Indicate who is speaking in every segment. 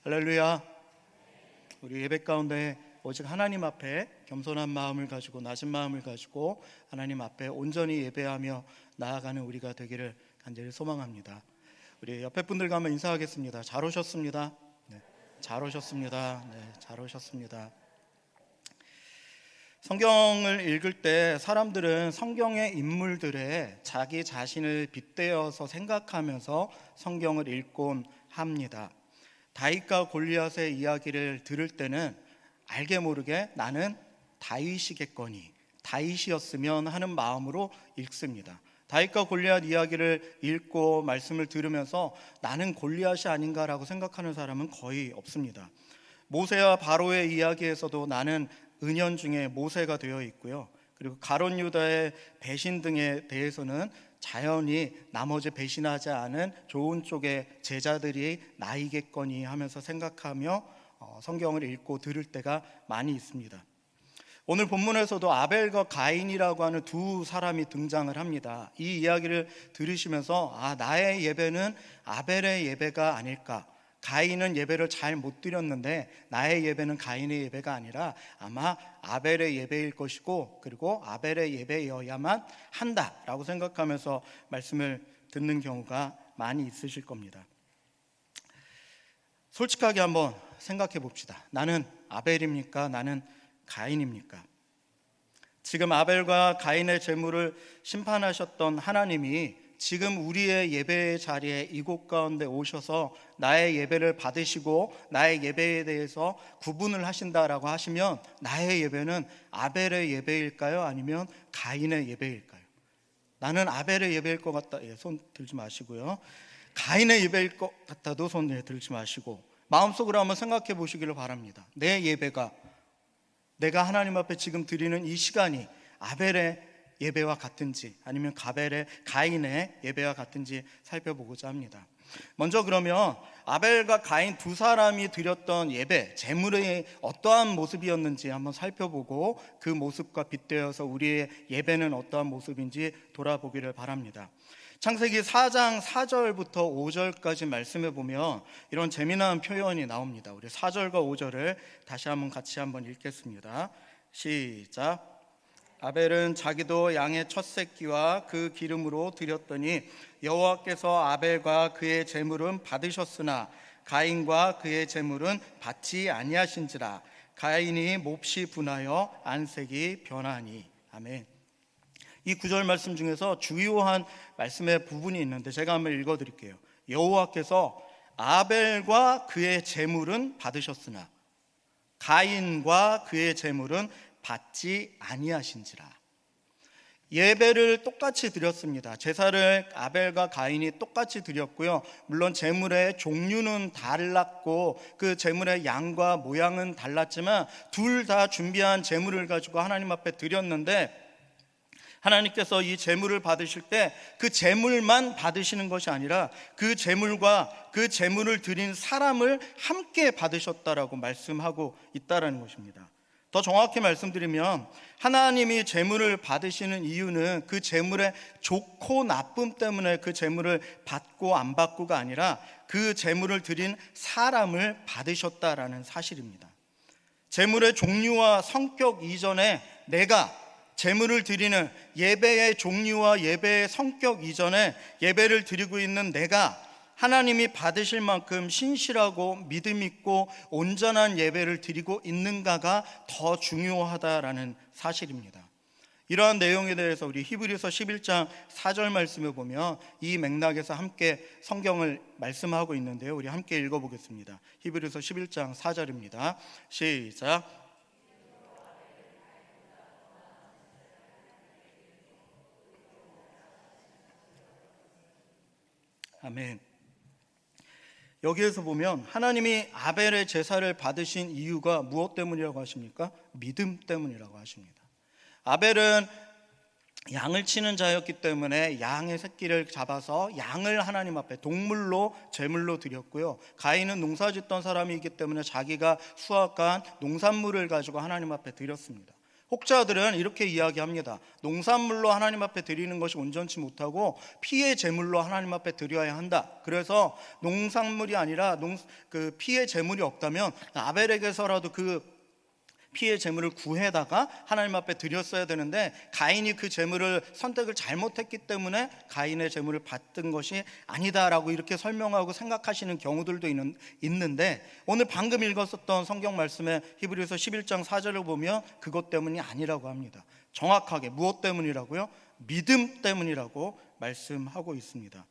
Speaker 1: 할렐루야. 우리 예배 가운데 오직 하나님 앞에 겸손한 마음을 가지고 낮은 마음을 가지고 하나님 앞에 온전히 예배하며 나아가는 우리가 되기를 간절히 소망합니다. 우리 옆에 분들과 한번 인사하겠습니다. 잘 오셨습니다. 네, 잘 오셨습니다. 네, 잘 오셨습니다. 성경을 읽을 때 사람들은 성경의 인물들의 자기 자신을 빗대어서 생각하면서 성경을 읽곤 합니다. 다윗과 골리앗의 이야기를 들을 때는 알게 모르게 나는 다윗이겠거니, 다윗이었으면 하는 마음으로 읽습니다. 다윗과 골리앗 이야기를 읽고 말씀을 들으면서 나는 골리앗이 아닌가라고 생각하는 사람은 거의 없습니다. 모세와 바로의 이야기에서도 나는 은연중에 모세가 되어 있고요. 그리고 가룟 유다의 배신 등에 대해서는 자연히 나머지 배신하지 않은 좋은 쪽의 제자들이 나이겠거니 하면서 생각하며 성경을 읽고 들을 때가 많이 있습니다. 오늘 본문에서도 아벨과 가인이라고 하는 두 사람이 등장을 합니다. 이 이야기를 들으시면서 나의 예배는 아벨의 예배가 아닐까, 가인은 예배를 잘 못 드렸는데 나의 예배는 가인의 예배가 아니라 아마 아벨의 예배일 것이고, 그리고 아벨의 예배여야만 한다라고 생각하면서 말씀을 듣는 경우가 많이 있으실 겁니다. 솔직하게 한번 생각해 봅시다. 나는 아벨입니까? 나는 가인입니까? 지금 아벨과 가인의 재물을 심판하셨던 하나님이 지금 우리의 예배의 자리에 이곳 가운데 오셔서 나의 예배를 받으시고 나의 예배에 대해서 구분을 하신다라고 하시면 나의 예배는 아벨의 예배일까요? 아니면 가인의 예배일까요? 나는 아벨의 예배일 것 같다. 손 들지 마시고요. 가인의 예배일 것 같아도 손 들지 마시고 마음속으로 한번 생각해 보시기를 바랍니다. 내 예배가, 내가 하나님 앞에 지금 드리는 이 시간이 아벨의 예배와 같은지 아니면 가인의 예배와 같은지 살펴보고자 합니다. 먼저 그러면 아벨과 가인 두 사람이 드렸던 예배, 제물의 어떠한 모습이었는지 한번 살펴보고 그 모습과 빗대어서 우리의 예배는 어떠한 모습인지 돌아보기를 바랍니다. 창세기 4장 4절부터 5절까지 말씀해 보면 이런 재미난 표현이 나옵니다. 우리 4절과 5절을 다시 한번 같이 한번 읽겠습니다. 시작. 아벨은 자기도 양의 첫 새끼와 그 기름으로 드렸더니 여호와께서 아벨과 그의 제물은 받으셨으나 가인과 그의 제물은 받지 아니하신지라. 가인이 몹시 분하여 안색이 변하니. 아멘. 이 구절 말씀 중에서 주요한 말씀의 부분이 있는데 제가 한번 읽어드릴게요. 여호와께서 아벨과 그의 제물은 받으셨으나 가인과 그의 제물은 받지 아니하신지라. 예배를 똑같이 드렸습니다. 제사를 아벨과 가인이 똑같이 드렸고요. 물론 제물의 종류는 달랐고 그 제물의 양과 모양은 달랐지만 둘 다 준비한 제물을 가지고 하나님 앞에 드렸는데 하나님께서 이 제물을 받으실 때 그 제물만 받으시는 것이 아니라 그 제물과 그 제물을 드린 사람을 함께 받으셨다라고 말씀하고 있다라는 것입니다. 더 정확히 말씀드리면 하나님이 제물을 받으시는 이유는 그 제물의 좋고 나쁨 때문에 그 제물을 받고 안 받고가 아니라 그 제물을 드린 사람을 받으셨다라는 사실입니다. 제물의 종류와 성격 이전에 내가 제물을 드리는 예배의 종류와 예배의 성격 이전에 예배를 드리고 있는 내가 하나님이 받으실 만큼 신실하고 믿음 있고 온전한 예배를 드리고 있는가가 더 중요하다라는 사실입니다. 이러한 내용에 대해서 우리 히브리서 11장 4절 말씀을 보면 이 맥락에서 함께 성경을 말씀하고 있는데요. 우리 함께 읽어보겠습니다. 히브리서 11장 4절입니다. 시작. 아멘. 여기에서 보면 하나님이 아벨의 제사를 받으신 이유가 무엇 때문이라고 하십니까? 믿음 때문이라고 하십니다. 아벨은 양을 치는 자였기 때문에 양의 새끼를 잡아서 양을 하나님 앞에 동물로 제물로 드렸고요. 가인은 농사짓던 사람이기 때문에 자기가 수확한 농산물을 가지고 하나님 앞에 드렸습니다. 혹자들은 이렇게 이야기합니다. 농산물로 하나님 앞에 드리는 것이 온전치 못하고 피의 제물로 하나님 앞에 드려야 한다. 그래서 농산물이 아니라 그 피의 제물이 없다면 아벨에게서라도 그 피의 제물을 구해다가 하나님 앞에 드렸어야 되는데, 가인이 그 제물을 선택을 잘못했기 때문에 가인의 제물을 받은 것이 아니다라고 이렇게 설명하고 생각하시는 경우들도 있는데, 오늘 방금 읽었었던 성경 말씀에 히브리서 11장 4절을 보면 그것 때문이 아니라고 합니다. 정확하게 무엇 때문이라고요? 믿음 때문이라고 말씀하고 있습니다.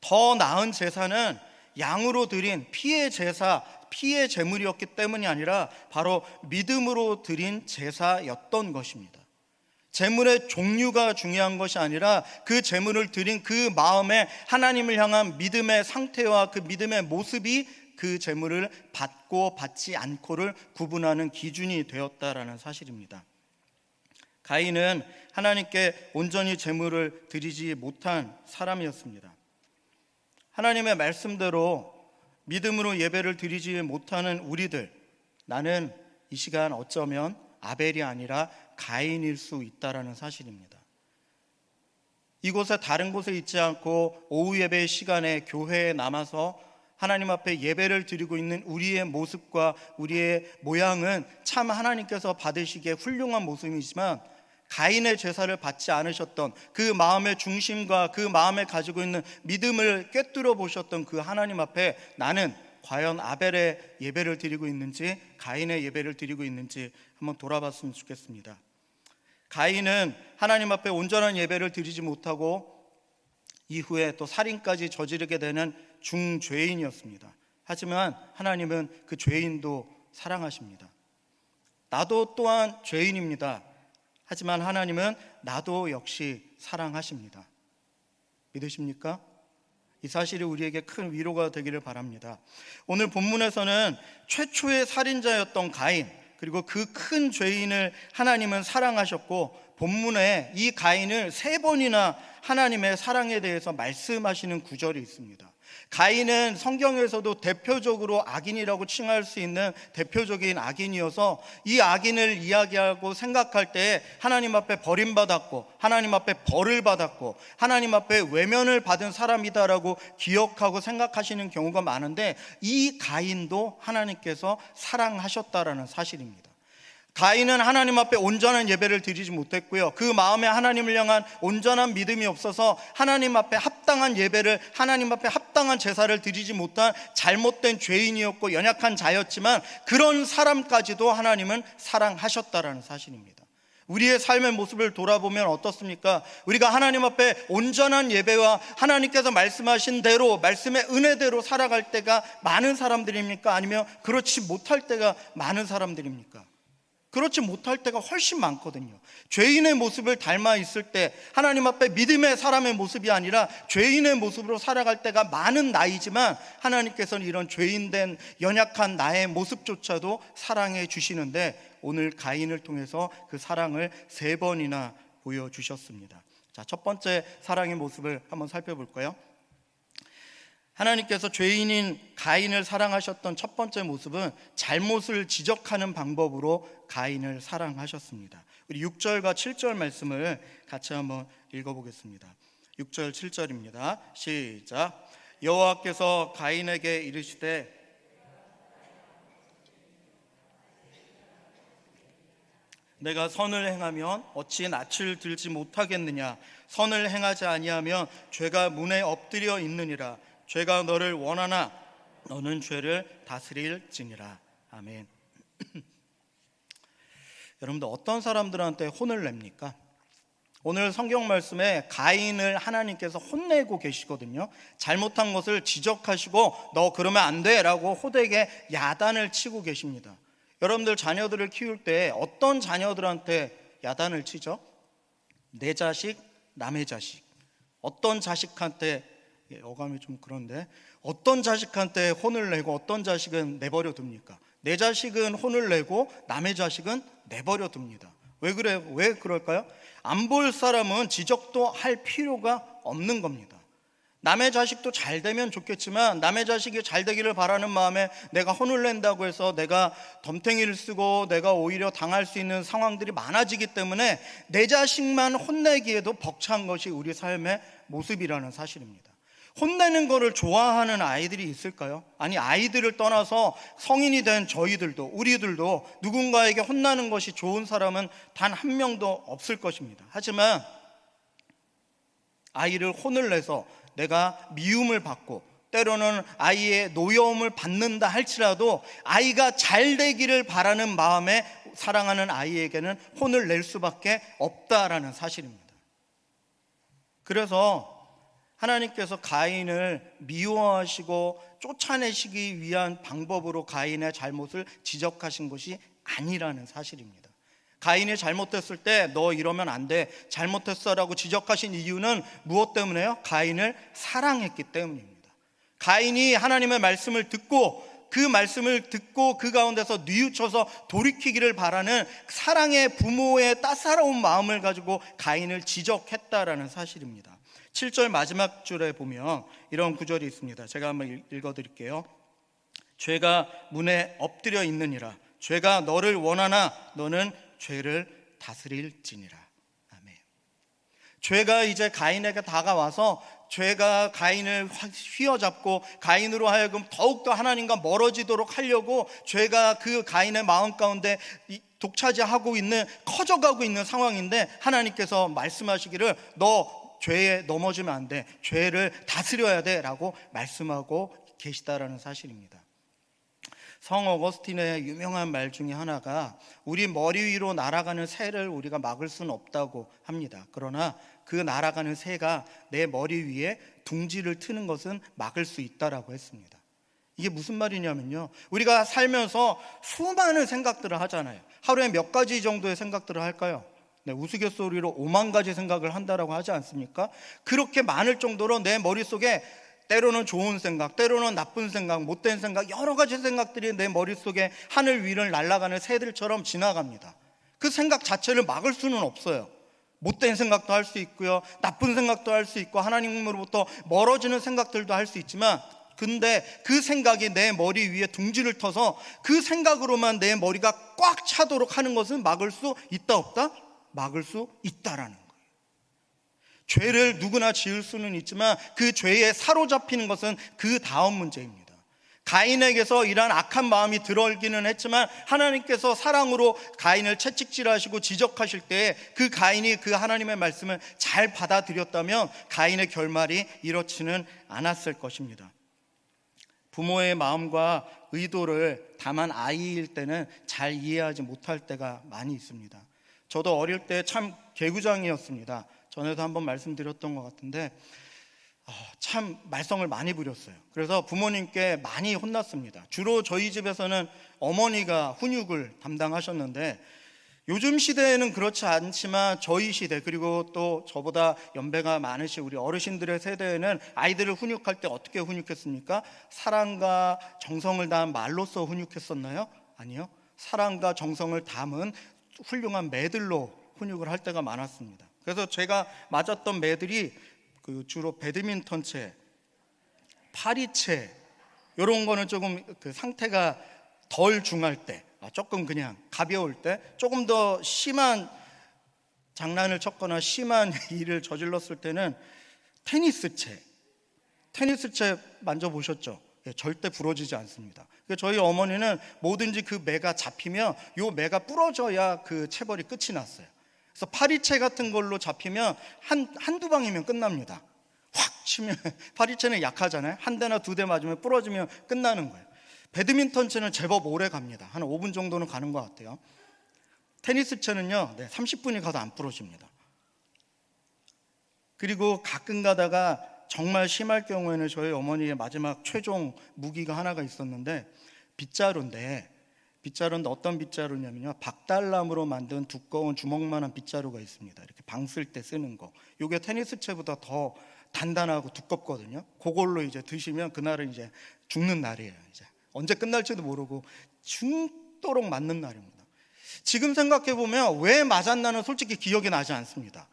Speaker 1: 더 나은 제사는 양으로 드린 피의 제사, 피의 제물이었기 때문이 아니라 바로 믿음으로 드린 제사였던 것입니다. 제물의 종류가 중요한 것이 아니라 그 제물을 드린 그 마음에 하나님을 향한 믿음의 상태와 그 믿음의 모습이 그 제물을 받고 받지 않고를 구분하는 기준이 되었다라는 사실입니다. 가인은 하나님께 온전히 제물을 드리지 못한 사람이었습니다. 하나님의 말씀대로 믿음으로 예배를 드리지 못하는 우리들, 나는 이 시간 어쩌면 아벨이 아니라 가인일 수 있다라는 사실입니다. 이곳에 다른 곳에 있지 않고 오후 예배 시간에 교회에 남아서 하나님 앞에 예배를 드리고 있는 우리의 모습과 우리의 모양은 참 하나님께서 받으시기에 훌륭한 모습이지만, 가인의 제사를 받지 않으셨던 그 마음의 중심과 그 마음에 가지고 있는 믿음을 꿰뚫어 보셨던 그 하나님 앞에 나는 과연 아벨의 예배를 드리고 있는지 가인의 예배를 드리고 있는지 한번 돌아봤으면 좋겠습니다. 가인은 하나님 앞에 온전한 예배를 드리지 못하고 이후에 또 살인까지 저지르게 되는 중죄인이었습니다. 하지만 하나님은 그 죄인도 사랑하십니다. 나도 또한 죄인입니다. 하지만 하나님은 나도 역시 사랑하십니다. 믿으십니까? 이 사실이 우리에게 큰 위로가 되기를 바랍니다. 오늘 본문에서는 최초의 살인자였던 가인, 그리고 그 큰 죄인을 하나님은 사랑하셨고, 본문에 이 가인을 3번이나 하나님의 사랑에 대해서 말씀하시는 구절이 있습니다. 가인은 성경에서도 대표적으로 악인이라고 칭할 수 있는 대표적인 악인이어서, 이 악인을 이야기하고 생각할 때 하나님 앞에 버림받았고 하나님 앞에 벌을 받았고 하나님 앞에 외면을 받은 사람이다라고 기억하고 생각하시는 경우가 많은데, 이 가인도 하나님께서 사랑하셨다라는 사실입니다. 가인은 하나님 앞에 온전한 예배를 드리지 못했고요, 그 마음에 하나님을 향한 온전한 믿음이 없어서 하나님 앞에 합당한 예배를, 하나님 앞에 합당한 제사를 드리지 못한 잘못된 죄인이었고 연약한 자였지만, 그런 사람까지도 하나님은 사랑하셨다라는 사실입니다. 우리의 삶의 모습을 돌아보면 어떻습니까? 우리가 하나님 앞에 온전한 예배와 하나님께서 말씀하신 대로, 말씀의 은혜대로 살아갈 때가 많은 사람들입니까? 아니면 그렇지 못할 때가 많은 사람들입니까? 그렇지 못할 때가 훨씬 많거든요. 죄인의 모습을 닮아 있을 때, 하나님 앞에 믿음의 사람의 모습이 아니라 죄인의 모습으로 살아갈 때가 많은 나이지만, 하나님께서는 이런 죄인된 연약한 나의 모습조차도 사랑해 주시는데, 오늘 가인을 통해서 그 사랑을 3번이나 보여주셨습니다. 자, 첫 번째 사랑의 모습을 한번 살펴볼까요? 하나님께서 죄인인 가인을 사랑하셨던 첫 번째 모습은 잘못을 지적하는 방법으로 가인을 사랑하셨습니다. 우리 6절과 7절 말씀을 같이 한번 읽어보겠습니다. 6절 7절입니다. 시작. 여호와께서 가인에게 이르시되 내가 선을 행하면 어찌 낯을 들지 못하겠느냐? 선을 행하지 아니하면 죄가 문에 엎드려 있느니라. 죄가 너를 원하나 너는 죄를 다스릴지니라. 아멘. 여러분들, 어떤 사람들한테 혼을 냅니까? 오늘 성경 말씀에 가인을 하나님께서 혼내고 계시거든요. 잘못한 것을 지적하시고 너 그러면 안 돼 라고 호되게 야단을 치고 계십니다. 여러분들 자녀들을 키울 때 어떤 자녀들한테 야단을 치죠? 내 자식, 남의 자식. 어떤 자식한테, 어감이 좀 그런데, 어떤 자식한테 혼을 내고 어떤 자식은 내버려 둡니까? 내 자식은 혼을 내고 남의 자식은 내버려 둡니다. 왜 그래요? 왜 그럴까요? 안 볼 사람은 지적도 할 필요가 없는 겁니다. 남의 자식도 잘 되면 좋겠지만 남의 자식이 잘 되기를 바라는 마음에 내가 혼을 낸다고 해서 내가 덤탱이를 쓰고 내가 오히려 당할 수 있는 상황들이 많아지기 때문에 내 자식만 혼내기에도 벅찬 것이 우리 삶의 모습이라는 사실입니다. 혼내는 거를 좋아하는 아이들이 있을까요? 아니, 아이들을 떠나서 성인이 된 저희들도, 우리들도 누군가에게 혼나는 것이 좋은 사람은 단 한 명도 없을 것입니다. 하지만 아이를 혼을 내서 내가 미움을 받고 때로는 아이의 노여움을 받는다 할지라도 아이가 잘 되기를 바라는 마음에 사랑하는 아이에게는 혼을 낼 수밖에 없다라는 사실입니다. 그래서 하나님께서 가인을 미워하시고 쫓아내시기 위한 방법으로 가인의 잘못을 지적하신 것이 아니라는 사실입니다. 가인이 잘못했을 때 너 이러면 안 돼, 잘못했어 라고 지적하신 이유는 무엇 때문에요? 가인을 사랑했기 때문입니다. 가인이 하나님의 말씀을 듣고 그 말씀을 듣고 그 가운데서 뉘우쳐서 돌이키기를 바라는 사랑의 부모의 따사로운 마음을 가지고 가인을 지적했다라는 사실입니다. 7절 마지막 줄에 보면 이런 구절이 있습니다. 제가 한번 읽어드릴게요. 죄가 문에 엎드려 있느니라. 죄가 너를 원하나 너는 죄를 다스릴지니라. 아멘. 죄가 이제 가인에게 다가와서 죄가 가인을 휘어잡고 가인으로 하여금 더욱더 하나님과 멀어지도록 하려고 죄가 그 가인의 마음 가운데 독차지하고 있는, 커져가고 있는 상황인데 하나님께서 말씀하시기를 너 죄에 넘어지면 안 돼, 죄를 다스려야 돼 라고 말씀하고 계시다라는 사실입니다. 성 어거스틴의 유명한 말 중에 하나가 우리 머리 위로 날아가는 새를 우리가 막을 수는 없다고 합니다. 그러나 그 날아가는 새가 내 머리 위에 둥지를 트는 것은 막을 수 있다라고 했습니다. 이게 무슨 말이냐면요, 우리가 살면서 수많은 생각들을 하잖아요. 하루에 몇 가지 정도의 생각들을 할까요? 네, 우스갯소리로 5만 가지 생각을 한다라고 하지 않습니까? 그렇게 많을 정도로 내 머릿속에 때로는 좋은 생각, 때로는 나쁜 생각, 못된 생각, 여러 가지 생각들이 내 머릿속에 하늘 위를 날아가는 새들처럼 지나갑니다. 그 생각 자체를 막을 수는 없어요. 못된 생각도 할 수 있고요, 나쁜 생각도 할 수 있고 하나님으로부터 멀어지는 생각들도 할 수 있지만, 근데 그 생각이 내 머리 위에 둥지를 터서 그 생각으로만 내 머리가 꽉 차도록 하는 것은 막을 수 있다 없다? 막을 수 있다라는 거예요. 죄를 누구나 지을 수는 있지만 그 죄에 사로잡히는 것은 그 다음 문제입니다. 가인에게서 이러한 악한 마음이 들어오기는 했지만 하나님께서 사랑으로 가인을 채찍질하시고 지적하실 때 그 가인이 그 하나님의 말씀을 잘 받아들였다면 가인의 결말이 이렇지는 않았을 것입니다. 부모의 마음과 의도를 다만 아이일 때는 잘 이해하지 못할 때가 많이 있습니다. 저도 어릴 때 참 개구장이었습니다. 전에도 한번 말씀드렸던 것 같은데 참 말썽을 많이 부렸어요. 그래서 부모님께 많이 혼났습니다. 주로 저희 집에서는 어머니가 훈육을 담당하셨는데, 요즘 시대에는 그렇지 않지만 저희 시대, 그리고 또 저보다 연배가 많으신 우리 어르신들의 세대에는 아이들을 훈육할 때 어떻게 훈육했습니까? 사랑과 정성을 다한 말로써 훈육했었나요? 아니요. 사랑과 정성을 담은 훌륭한 매들로 훈육을 할 때가 많았습니다. 그래서 제가 맞았던 매들이 주로 배드민턴채, 파리채, 이런 거는 조금 그 상태가 덜 중할 때, 조금 그냥 가벼울 때, 조금 더 심한 장난을 쳤거나 심한 일을 저질렀을 때는 테니스채 만져보셨죠? 절대 부러지지 않습니다. 저희 어머니는 뭐든지 그 매가 잡히면 요 매가 부러져야 그 체벌이 끝이 났어요. 그래서 파리채 같은 걸로 잡히면 한두 방이면 끝납니다. 확 치면, 파리채는 약하잖아요. 한 대나 두 대 맞으면 부러지면 끝나는 거예요. 배드민턴채는 제법 오래 갑니다. 한 5분 정도는 가는 것 같아요. 테니스채는요, 30분이 가도 안 부러집니다. 그리고 가끔 가다가 정말 심할 경우에는 저희 어머니의 마지막 최종 무기가 하나가 있었는데, 빗자루인데 어떤 빗자루냐면요, 박달나무로 만든 두꺼운 주먹만한 빗자루가 있습니다. 이렇게 방 쓸 때 쓰는 거. 이게 테니스채보다 더 단단하고 두껍거든요. 그걸로 이제 드시면 그날은 이제 죽는 날이에요. 이제 언제 끝날지도 모르고 죽도록 맞는 날입니다. 지금 생각해 보면 왜 맞았나는 솔직히 기억이 나지 않습니다.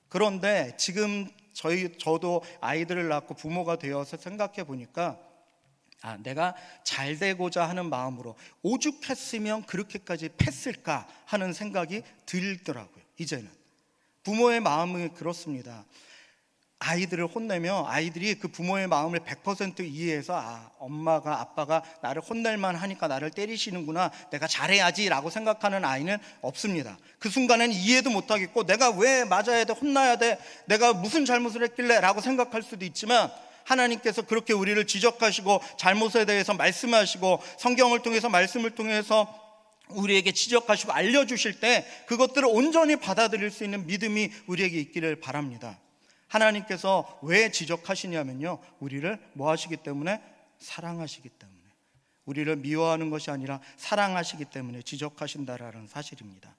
Speaker 1: 그런데 지금 저도 아이들을 낳고 부모가 되어서 생각해 보니까 내가 잘 되고자 하는 마음으로 오죽했으면 그렇게까지 팼을까 하는 생각이 들더라고요. 이제는 부모의 마음이 그렇습니다. 아이들을 혼내면 아이들이 그 부모의 마음을 100% 이해해서 엄마가 아빠가 나를 혼낼만 하니까 나를 때리시는구나, 내가 잘해야지 라고 생각하는 아이는 없습니다. 그 순간에는 이해도 못하겠고 내가 왜 맞아야 돼, 혼나야 돼, 내가 무슨 잘못을 했길래 라고 생각할 수도 있지만, 하나님께서 그렇게 우리를 지적하시고 잘못에 대해서 말씀하시고 성경을 통해서 말씀을 통해서 우리에게 지적하시고 알려주실 때 그것들을 온전히 받아들일 수 있는 믿음이 우리에게 있기를 바랍니다. 하나님께서 왜 지적하시냐면요, 우리를 뭐 하시기 때문에? 사랑하시기 때문에. 우리를 미워하는 것이 아니라 사랑하시기 때문에 지적하신다라는 사실입니다.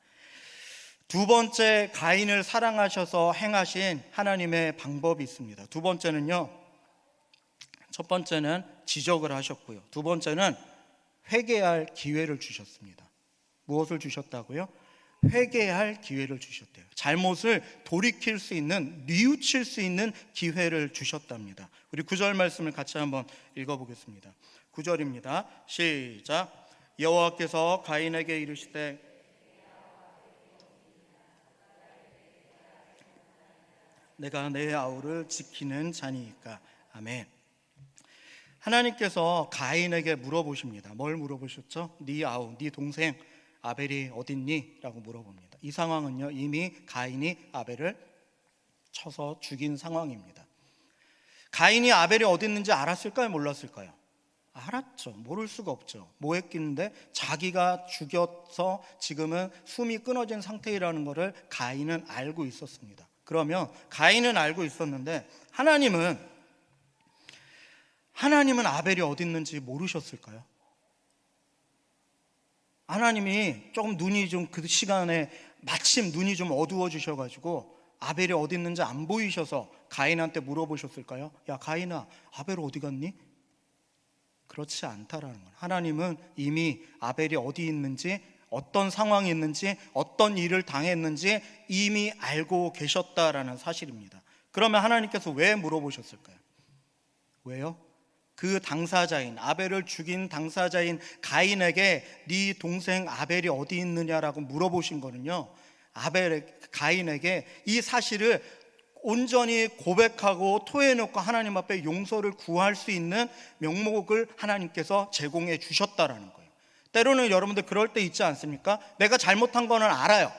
Speaker 1: 두 번째, 가인을 사랑하셔서 행하신 하나님의 방법이 있습니다. 두 번째는요, 첫 번째는 지적을 하셨고요, 두 번째는 회개할 기회를 주셨습니다. 무엇을 주셨다고요? 회개할 기회를 주셨대요. 잘못을 돌이킬 수 있는, 뉘우칠 수 있는 기회를 주셨답니다. 우리 9절 말씀을 같이 한번 읽어보겠습니다. 9절입니다. 시작. 여호와께서 가인에게 이르시되 내가 내 아우를 지키는 자니이까. 아멘. 하나님께서 가인에게 물어보십니다. 뭘 물어보셨죠? 네 아우, 네 동생 아벨이 어딨니? 라고 물어봅니다. 이 상황은요, 이미 가인이 아벨을 쳐서 죽인 상황입니다. 가인이 아벨이 어디 있는지 알았을까요? 몰랐을까요? 알았죠. 모를 수가 없죠. 뭐 했겠는데 자기가 죽여서 지금은 숨이 끊어진 상태라는 것을 가인은 알고 있었습니다. 그러면 가인은 알고 있었는데 하나님은 아벨이 어디 있는지 모르셨을까요? 하나님이 조금 그 시간에 마침 눈이 좀 어두워지셔가지고 아벨이 어디 있는지 안 보이셔서 가인한테 물어보셨을까요? 야 가인아, 아벨 어디 갔니? 그렇지 않다라는 거예요. 하나님은 이미 아벨이 어디 있는지, 어떤 상황이 있는지, 어떤 일을 당했는지 이미 알고 계셨다라는 사실입니다. 그러면 하나님께서 왜 물어보셨을까요? 왜요? 그 당사자인, 아벨을 죽인 당사자인 가인에게 네 동생 아벨이 어디 있느냐라고 물어보신 거는요, 가인에게 이 사실을 온전히 고백하고 토해놓고 하나님 앞에 용서를 구할 수 있는 명목을 하나님께서 제공해 주셨다라는 거예요. 때로는 여러분들 그럴 때 있지 않습니까? 내가 잘못한 거는 알아요.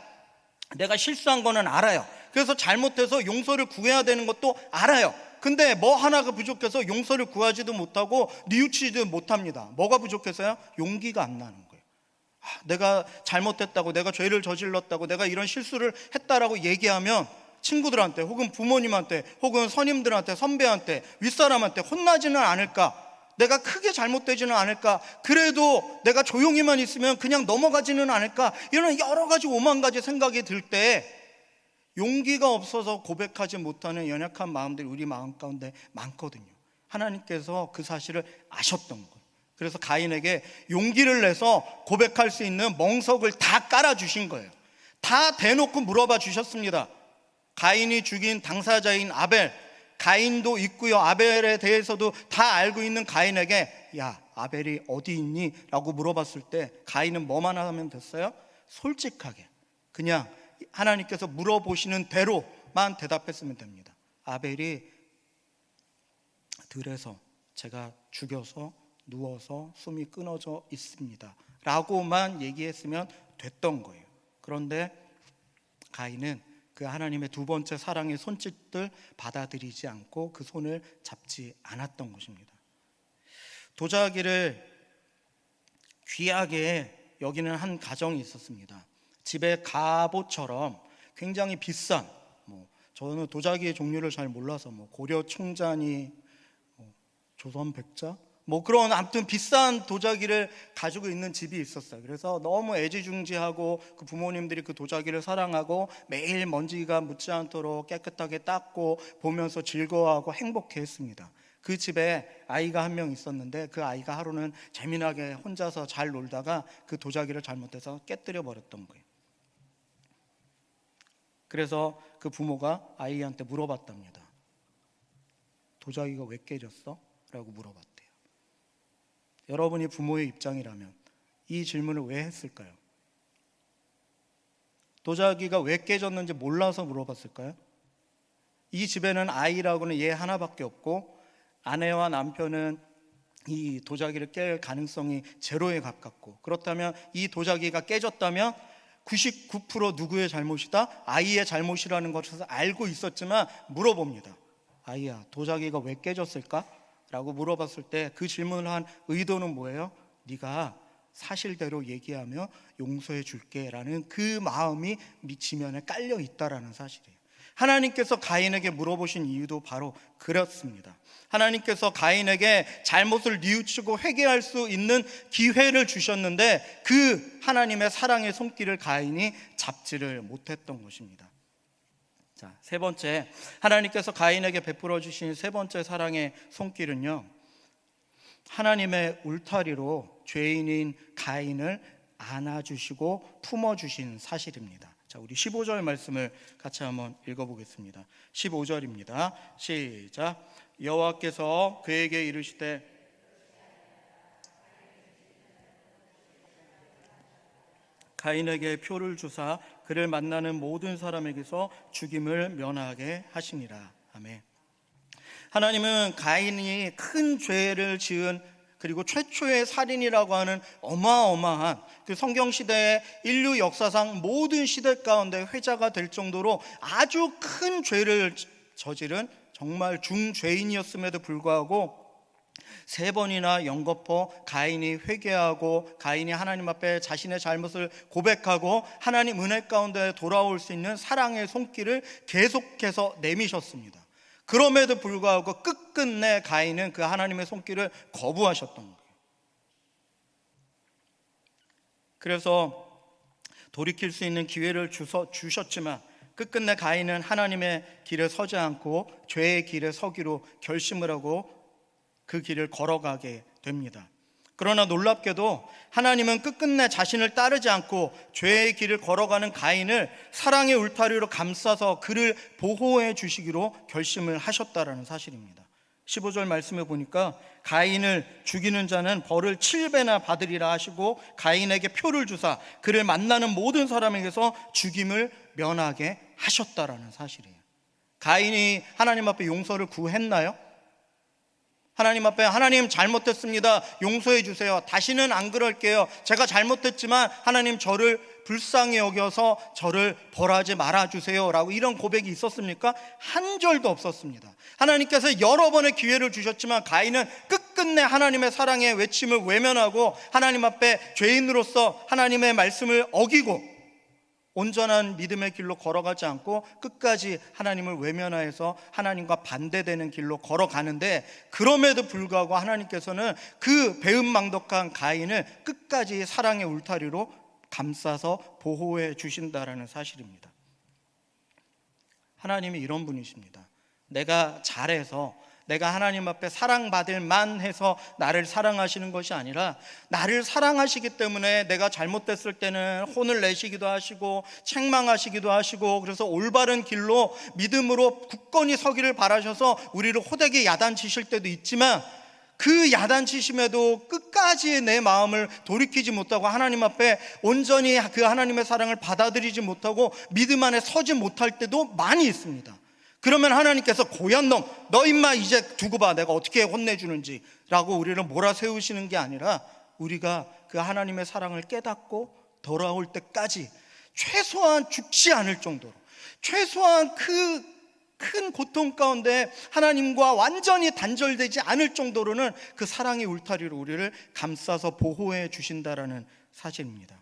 Speaker 1: 내가 실수한 거는 알아요. 그래서 잘못해서 용서를 구해야 되는 것도 알아요. 근데 뭐 하나가 부족해서 용서를 구하지도 못하고 뉘우치지도 못합니다. 뭐가 부족해서요? 용기가 안 나는 거예요. 내가 잘못했다고, 내가 죄를 저질렀다고, 내가 이런 실수를 했다라고 얘기하면 친구들한테 혹은 부모님한테 혹은 선임들한테, 선배한테, 윗사람한테 혼나지는 않을까? 내가 크게 잘못되지는 않을까? 그래도 내가 조용히만 있으면 그냥 넘어가지는 않을까? 이런 여러 가지 오만 가지 생각이 들 때 용기가 없어서 고백하지 못하는 연약한 마음들이 우리 마음 가운데 많거든요. 하나님께서 그 사실을 아셨던 거예요. 그래서 가인에게 용기를 내서 고백할 수 있는 멍석을 다 깔아주신 거예요. 다 대놓고 물어봐 주셨습니다. 가인이 죽인 당사자인 아벨, 가인도 있고요, 아벨에 대해서도 다 알고 있는 가인에게 야 아벨이 어디 있니? 라고 물어봤을 때 가인은 뭐만 하면 됐어요? 솔직하게 그냥 하나님께서 물어보시는 대로만 대답했으면 됩니다. 아벨이 들에서 제가 죽여서 누워서 숨이 끊어져 있습니다 라고만 얘기했으면 됐던 거예요. 그런데 가인은 그 하나님의 두 번째 사랑의 손짓들 받아들이지 않고 그 손을 잡지 않았던 것입니다. 도자기를 귀하게 여기는 한 가정이 있었습니다. 집에 갑옷처럼 굉장히 비싼, 저는 도자기의 종류를 잘 몰라서 고려 청자니, 조선 백자, 그런 아무튼 비싼 도자기를 가지고 있는 집이 있었어요. 그래서 너무 애지중지하고 그 부모님들이 그 도자기를 사랑하고 매일 먼지가 묻지 않도록 깨끗하게 닦고 보면서 즐거워하고 행복해했습니다. 그 집에 아이가 한 명 있었는데 그 아이가 하루는 재미나게 혼자서 잘 놀다가 그 도자기를 잘못해서 깨뜨려 버렸던 거예요. 그래서 그 부모가 아이한테 물어봤답니다. 도자기가 왜 깨졌어? 라고 물어봤대요. 여러분이 부모의 입장이라면 이 질문을 왜 했을까요? 도자기가 왜 깨졌는지 몰라서 물어봤을까요? 이 집에는 아이라고는 얘 하나밖에 없고 아내와 남편은 이 도자기를 깰 가능성이 제로에 가깝고, 그렇다면 이 도자기가 깨졌다면 99% 누구의 잘못이다? 아이의 잘못이라는 것을 알고 있었지만 물어봅니다. 아이야, 도자기가 왜 깨졌을까? 라고 물어봤을 때 그 질문을 한 의도는 뭐예요? 네가 사실대로 얘기하며 용서해 줄게 라는 그 마음이 지면에 깔려 있다라는 사실이에요. 하나님께서 가인에게 물어보신 이유도 바로 그렇습니다. 하나님께서 가인에게 잘못을 뉘우치고 회개할 수 있는 기회를 주셨는데 그 하나님의 사랑의 손길을 가인이 잡지를 못했던 것입니다. 자, 세 번째, 하나님께서 가인에게 베풀어 주신 세 번째 사랑의 손길은요, 하나님의 울타리로 죄인인 가인을 안아주시고 품어주신 사실입니다. 자, 우리 15절 말씀을 같이 한번 읽어보겠습니다. 15절입니다. 시작. 여호와께서 그에게 이르시되 가인에게 표를 주사 그를 만나는 모든 사람에게서 죽임을 면하게 하시니라. 아멘. 하나님은 가인이 큰 죄를 지은, 그리고 최초의 살인이라고 하는 어마어마한 그 성경시대의 인류 역사상 모든 시대 가운데 회자가 될 정도로 아주 큰 죄를 저지른 정말 중죄인이었음에도 불구하고 세 번이나 연거푸 가인이 회개하고 가인이 하나님 앞에 자신의 잘못을 고백하고 하나님 은혜 가운데 돌아올 수 있는 사랑의 손길을 계속해서 내미셨습니다. 그럼에도 불구하고 끝끝내 가인은 그 하나님의 손길을 거부하셨던 거예요. 그래서 돌이킬 수 있는 기회를 주셨지만 끝끝내 가인은 하나님의 길에 서지 않고 죄의 길에 서기로 결심을 하고 그 길을 걸어가게 됩니다. 그러나 놀랍게도 하나님은 끝끝내 자신을 따르지 않고 죄의 길을 걸어가는 가인을 사랑의 울타리로 감싸서 그를 보호해 주시기로 결심을 하셨다라는 사실입니다. 15절 말씀에 보니까 가인을 죽이는 자는 벌을 7배나 받으리라 하시고 가인에게 표를 주사 그를 만나는 모든 사람에게서 죽임을 면하게 하셨다라는 사실이에요. 가인이 하나님 앞에 용서를 구했나요? 하나님 앞에 하나님 잘못했습니다, 용서해 주세요, 다시는 안 그럴게요, 제가 잘못했지만 하나님 저를 불쌍히 여겨서 저를 벌하지 말아주세요 라고 이런 고백이 있었습니까? 한 절도 없었습니다. 하나님께서 여러 번의 기회를 주셨지만 가인은 끝끝내 하나님의 사랑의 외침을 외면하고 하나님 앞에 죄인으로서 하나님의 말씀을 어기고 온전한 믿음의 길로 걸어가지 않고 끝까지 하나님을 외면하여서 하나님과 반대되는 길로 걸어가는데, 그럼에도 불구하고 하나님께서는 그 배은망덕한 가인을 끝까지 사랑의 울타리로 감싸서 보호해 주신다라는 사실입니다. 하나님이 이런 분이십니다. 내가 잘해서 내가 하나님 앞에 사랑받을 만해서 나를 사랑하시는 것이 아니라 나를 사랑하시기 때문에 내가 잘못됐을 때는 혼을 내시기도 하시고 책망하시기도 하시고, 그래서 올바른 길로 믿음으로 굳건히 서기를 바라셔서 우리를 호되게 야단치실 때도 있지만 그 야단치심에도 끝까지 내 마음을 돌이키지 못하고 하나님 앞에 온전히 그 하나님의 사랑을 받아들이지 못하고 믿음 안에 서지 못할 때도 많이 있습니다. 그러면 하나님께서 고얀 놈, 너 임마 이제 두고 봐, 내가 어떻게 혼내주는지 라고 우리를 몰아세우시는 게 아니라 우리가 그 하나님의 사랑을 깨닫고 돌아올 때까지 최소한 죽지 않을 정도로, 최소한 그 큰 고통 가운데 하나님과 완전히 단절되지 않을 정도로는 그 사랑의 울타리로 우리를 감싸서 보호해 주신다라는 사실입니다.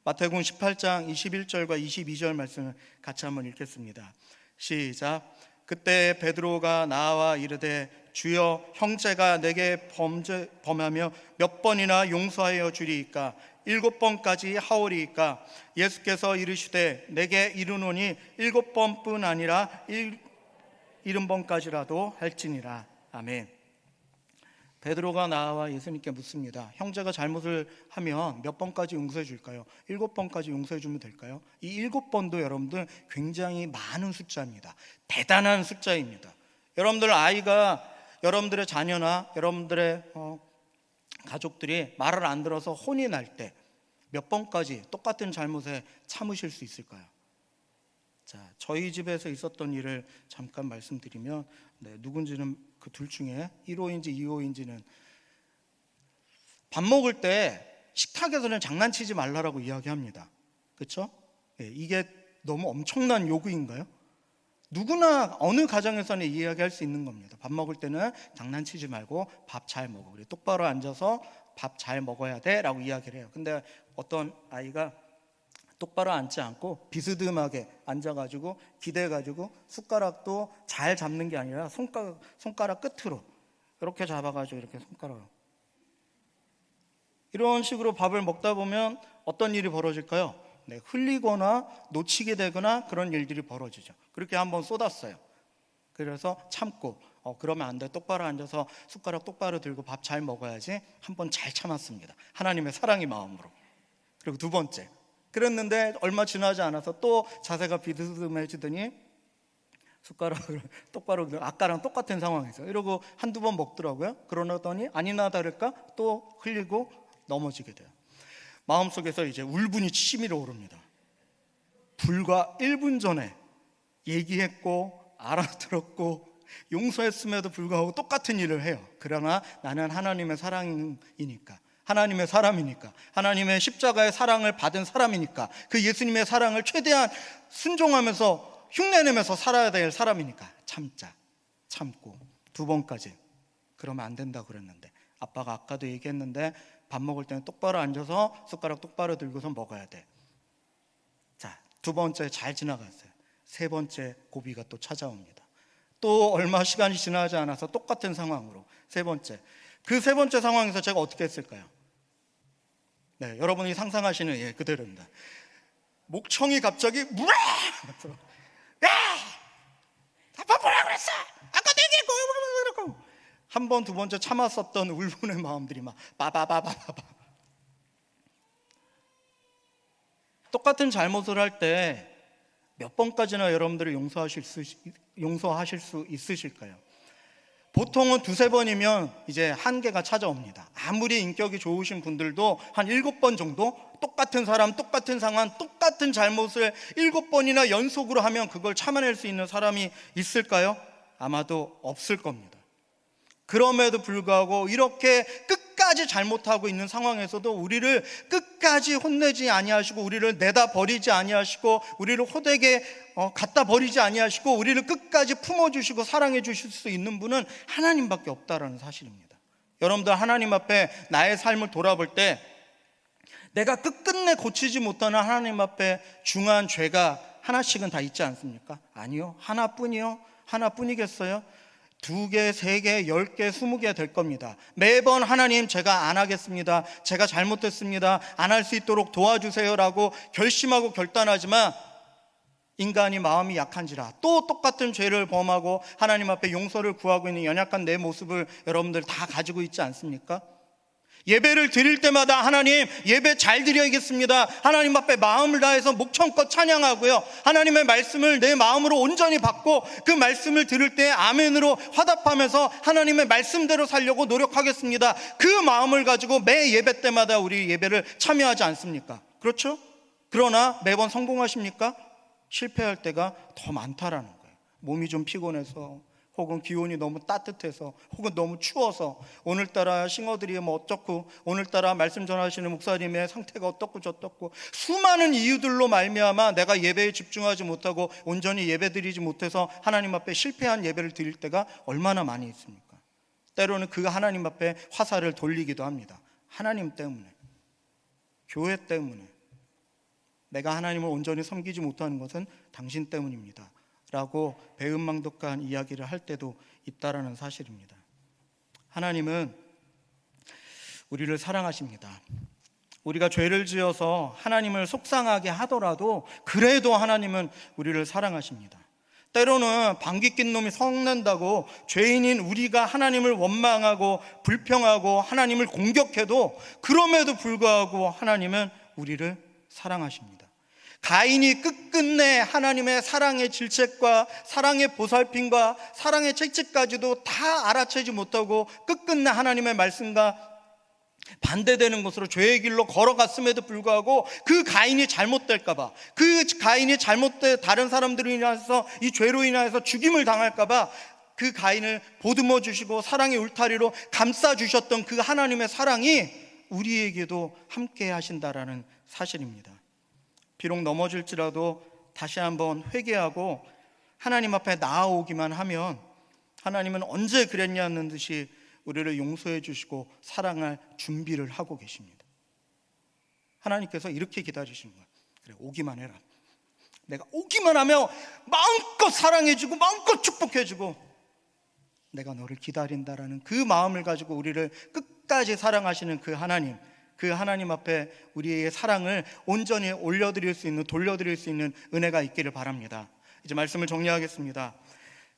Speaker 1: 마태복음 18장 21절과 22절 말씀을 같이 한번 읽겠습니다. 시작. 그때 베드로가 나와 이르되 주여, 형제가 내게 범하며 몇 번이나 용서하여 주리이까? 7번까지 하오리이까? 예수께서 이르시되 내게 이르노니 7번뿐 아니라 70번까지라도 할지니라. 아멘. 베드로가 나와 예수님께 묻습니다. 형제가 잘못을 하면 몇 번까지 용서해 줄까요? 7번까지 용서해 주면 될까요? 이 7번도 여러분들 굉장히 많은 숫자입니다. 대단한 숫자입니다. 여러분들 아이가, 여러분들의 자녀나 여러분들의 가족들이 말을 안 들어서 혼이 날 때 몇 번까지 똑같은 잘못에 참으실 수 있을까요? 자, 저희 집에서 있었던 일을 잠깐 말씀드리면, 누군지는 그 둘 중에 1호인지 2호인지는, 밥 먹을 때 식탁에서는 장난치지 말라라고 이야기합니다. 그렇죠? 이게 너무 엄청난 요구인가요? 누구나 어느 가정에서는 이야기할 수 있는 겁니다. 밥 먹을 때는 장난치지 말고 밥 잘 먹어, 그래, 똑바로 앉아서 밥 잘 먹어야 돼 라고 이야기를 해요. 근데 어떤 아이가 똑바로 앉지 않고 비스듬하게 앉아가지고 기대가지고 숟가락도 잘 잡는 게 아니라 손가락 끝으로 이렇게 잡아가지고 이렇게 손가락으로, 이런 식으로 밥을 먹다 보면 어떤 일이 벌어질까요? 흘리거나 놓치게 되거나 그런 일들이 벌어지죠. 그렇게 한번 쏟았어요. 그래서 참고 그러면 안 돼, 똑바로 앉아서 숟가락 똑바로 들고 밥 잘 먹어야지, 한번 잘 참았습니다. 하나님의 사랑의 마음으로. 그리고 두 번째, 그랬는데 얼마 지나지 않아서 또 자세가 비스듬해지더니 숟가락을 똑바로, 아까랑 똑같은 상황에서 이러고 한두 번 먹더라고요. 그러더니 아니나 다를까 또 흘리고 넘어지게 돼요. 마음속에서 이제 울분이 치밀어 오릅니다. 불과 1분 전에 얘기했고 알아들었고 용서했음에도 불구하고 똑같은 일을 해요. 그러나 나는 하나님의 사랑이니까, 하나님의 사람이니까, 하나님의 십자가의 사랑을 받은 사람이니까, 그 예수님의 사랑을 최대한 순종하면서 흉내내면서 살아야 될 사람이니까 참고 두 번까지. 그러면 안 된다고 그랬는데, 아빠가 아까도 얘기했는데 밥 먹을 때는 똑바로 앉아서 숟가락 똑바로 들고서 먹어야 돼. 자, 두 번째 잘 지나갔어요. 세 번째 고비가 또 찾아옵니다. 또 얼마 시간이 지나지 않아서 똑같은 상황으로 세 번째. 그 세 번째 상황에서 제가 어떻게 했을까요? 여러분이 상상하시는 그대로입니다. 목청이 갑자기 무라! 야! 아빠 뭐라 그랬어? 아까 내게 한 번, 두 번째 참았었던 울분의 마음들이 막 빠바바바바바. 똑같은 잘못을 할 때 몇 번까지나 여러분들이 용서하실 수 있으실까요? 보통은 두세 번이면 이제 한계가 찾아옵니다. 아무리 인격이 좋으신 분들도 한 7번 정도 똑같은 사람, 똑같은 상황, 똑같은 잘못을 7번이나 연속으로 하면 그걸 참아낼 수 있는 사람이 있을까요? 아마도 없을 겁니다. 그럼에도 불구하고 이렇게 끝까지 잘못하고 있는 상황에서도 우리를 끝까지 혼내지 아니하시고, 우리를 내다 버리지 아니하시고, 우리를 호되게 갖다 버리지 아니하시고, 우리를 끝까지 품어주시고 사랑해 주실 수 있는 분은 하나님밖에 없다라는 사실입니다. 여러분들, 하나님 앞에 나의 삶을 돌아볼 때 내가 끝끝내 고치지 못하는 하나님 앞에 중한 죄가 하나씩은 다 있지 않습니까? 아니요, 하나뿐이요? 하나뿐이겠어요? 2개, 3개, 10개, 20개 될 겁니다. 매번 하나님, 제가 안 하겠습니다, 제가 잘못했습니다, 안 할 수 있도록 도와주세요 라고 결심하고 결단하지만 인간이 마음이 약한지라 또 똑같은 죄를 범하고 하나님 앞에 용서를 구하고 있는 연약한 내 모습을 여러분들 다 가지고 있지 않습니까? 예배를 드릴 때마다 하나님, 예배 잘 드려야겠습니다, 하나님 앞에 마음을 다해서 목청껏 찬양하고요, 하나님의 말씀을 내 마음으로 온전히 받고 그 말씀을 들을 때 아멘으로 화답하면서 하나님의 말씀대로 살려고 노력하겠습니다, 그 마음을 가지고 매 예배 때마다 우리 예배를 참여하지 않습니까? 그렇죠? 그러나 매번 성공하십니까? 실패할 때가 더 많다라는 거예요. 몸이 좀 피곤해서, 혹은 기온이 너무 따뜻해서, 혹은 너무 추워서, 오늘따라 싱어들이 뭐 어떻고, 오늘따라 말씀 전하시는 목사님의 상태가 어떻고 저떻고, 수많은 이유들로 말미암아 내가 예배에 집중하지 못하고 온전히 예배드리지 못해서 하나님 앞에 실패한 예배를 드릴 때가 얼마나 많이 있습니까? 때로는 그 하나님 앞에 화살을 돌리기도 합니다. 하나님 때문에, 교회 때문에, 내가 하나님을 온전히 섬기지 못하는 것은 당신 때문입니다 라고 배은망덕한 이야기를 할 때도 있다라는 사실입니다. 하나님은 우리를 사랑하십니다. 우리가 죄를 지어서 하나님을 속상하게 하더라도 그래도 하나님은 우리를 사랑하십니다. 때로는 방귀 낀 놈이 성낸다고 죄인인 우리가 하나님을 원망하고 불평하고 하나님을 공격해도 그럼에도 불구하고 하나님은 우리를 사랑하십니다. 가인이 끝끝내 하나님의 사랑의 질책과 사랑의 보살핌과 사랑의 채찍까지도 다 알아채지 못하고 끝끝내 하나님의 말씀과 반대되는 것으로 죄의 길로 걸어갔음에도 불구하고 그 가인이 잘못될까봐, 그 가인이 잘못돼 다른 사람들로 인해서 이 죄로 인해서 죽임을 당할까봐 그 가인을 보듬어 주시고 사랑의 울타리로 감싸 주셨던 그 하나님의 사랑이 우리에게도 함께 하신다라는 사실입니다. 비록 넘어질지라도 다시 한번 회개하고 하나님 앞에 나아오기만 하면 하나님은 언제 그랬냐는 듯이 우리를 용서해 주시고 사랑할 준비를 하고 계십니다. 하나님께서 이렇게 기다리시는 거예요. 그래, 오기만 해라. 내가 오기만 하면 마음껏 사랑해주고 마음껏 축복해주고 내가 너를 기다린다라는 그 마음을 가지고 우리를 끝까지 사랑하시는 그 하나님 앞에 우리의 사랑을 온전히 올려드릴 수 있는, 돌려드릴 수 있는 은혜가 있기를 바랍니다. 이제 말씀을 정리하겠습니다.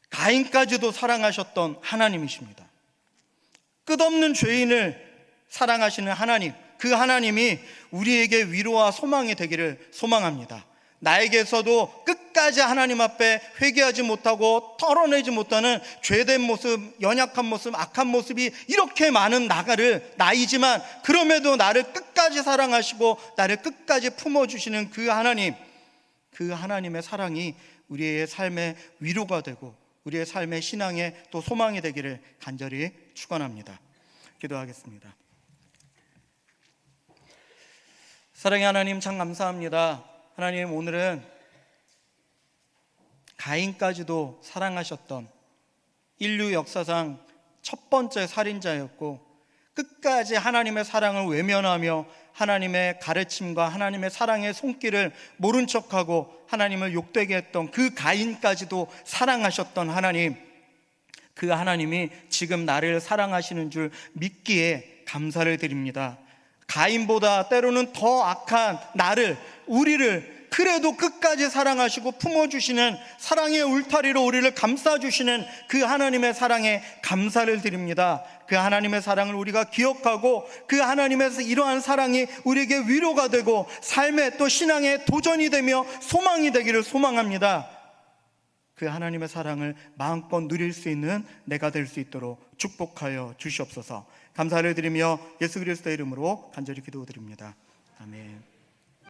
Speaker 1: 가인까지도 사랑하셨던 하나님이십니다. 끝없는 죄인을 사랑하시는 하나님, 그 하나님이 우리에게 위로와 소망이 되기를 소망합니다. 나에게서도 끝까지 하나님 앞에 회개하지 못하고 털어내지 못하는 죄된 모습, 연약한 모습, 악한 모습이 이렇게 많은 나이지만 그럼에도 나를 끝까지 사랑하시고 나를 끝까지 품어주시는 그 하나님의 사랑이 우리의 삶의 위로가 되고 우리의 삶의 신앙의 또 소망이 되기를 간절히 축원합니다. 기도하겠습니다. 사랑의 하나님, 참 감사합니다. 하나님, 오늘은 가인까지도 사랑하셨던 인류 역사상 첫 번째 살인자였고 끝까지 하나님의 사랑을 외면하며 하나님의 가르침과 하나님의 사랑의 손길을 모른 척하고 하나님을 욕되게 했던 그 가인까지도 사랑하셨던 하나님, 그 하나님이 지금 나를 사랑하시는 줄 믿기에 감사를 드립니다. 가인보다 때로는 더 악한 우리를 그래도 끝까지 사랑하시고 품어주시는 사랑의 울타리로 우리를 감싸주시는 그 하나님의 사랑에 감사를 드립니다. 그 하나님의 사랑을 우리가 기억하고 그 하나님의 이러한 사랑이 우리에게 위로가 되고 삶의 또 신앙의 도전이 되며 소망이 되기를 소망합니다. 그 하나님의 사랑을 마음껏 누릴 수 있는 내가 될 수 있도록 축복하여 주시옵소서. 감사를 드리며 예수 그리스도의 이름으로 간절히 기도드립니다. 아멘.